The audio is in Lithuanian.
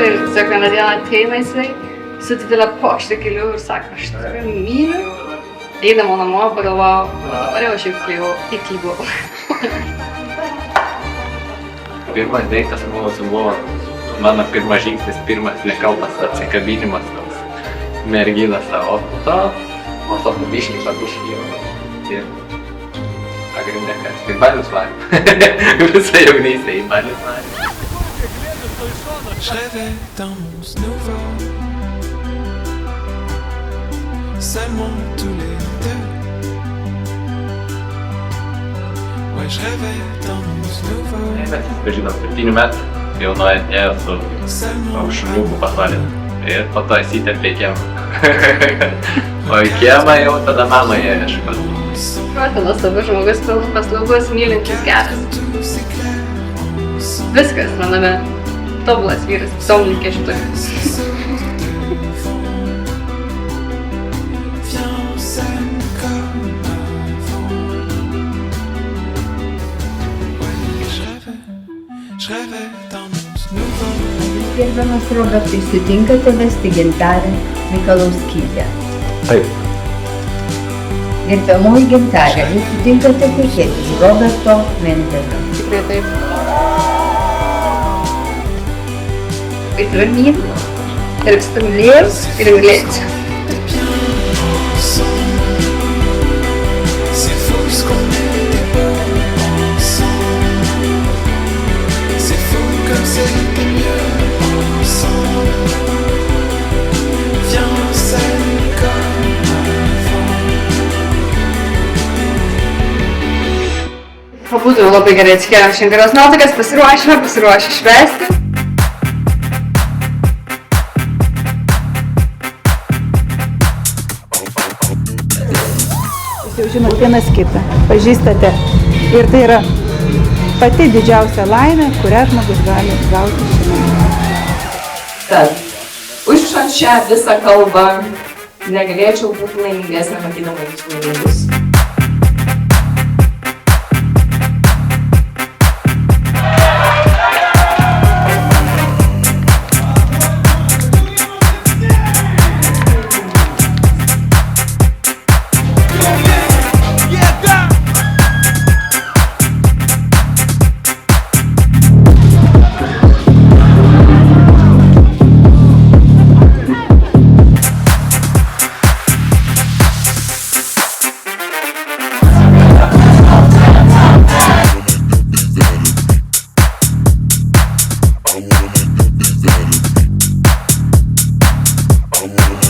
ir tiesiog vieną dieną ateina jisai su didelė puokštė gėlių ir sako, aš tave myliu. Eidama namo pagalvojau, dabar jau aš jau įklybau. Pirmas deitas mūsų buvo mano pirmas žingsnis, pirmas nekaltas atsikabinimas toks merginas savo. O to biškį jau. Ir pagrindė kas. Tai balius varė. Visa jaunystė į balius varė. Je rêvais d'un monde nouveau, seulement tous les deux. Ouais, je rêvais d'un monde nouveau, Mes pažinom 7 metų, jaunoje atėjo su šuniuku pasvalė. Ir po to įsiterpė į kiemą. O į kiemą jau tada mama ėjo ieškot. Proto nuostabus žmogus, paslaugus, mylintis, geras. Viskas maname. Tobulas vyras, visom lūkesčių turi. Gerbiamas Robertai, sutinkate vesti Gintarę Mikalauskytę? Taip. Gerbiamoji Gintarė, jūs sutinkate tekėti Roberto Mendelio? Tikrai taip. Ir tave myliu, ir viską mylėjau, ir mylėsiu. c'est fou ce qu'on était beau ensemble, c'est fou comme c'était mieux ensemble, viens on s'aime comme avant. Pabūdavau labai gerai, atsikėlėm šiandien geros nuotaikas, pasiruošę švęsti. Jau žinot vienas kitą, pažįstate ir tai yra pati didžiausia laimė, kurią žmogus gali gauti šiandien. Tad užrašant šią visą kalbą negalėčiau būti laimingesnė matydama jūsų laimingus. I wanna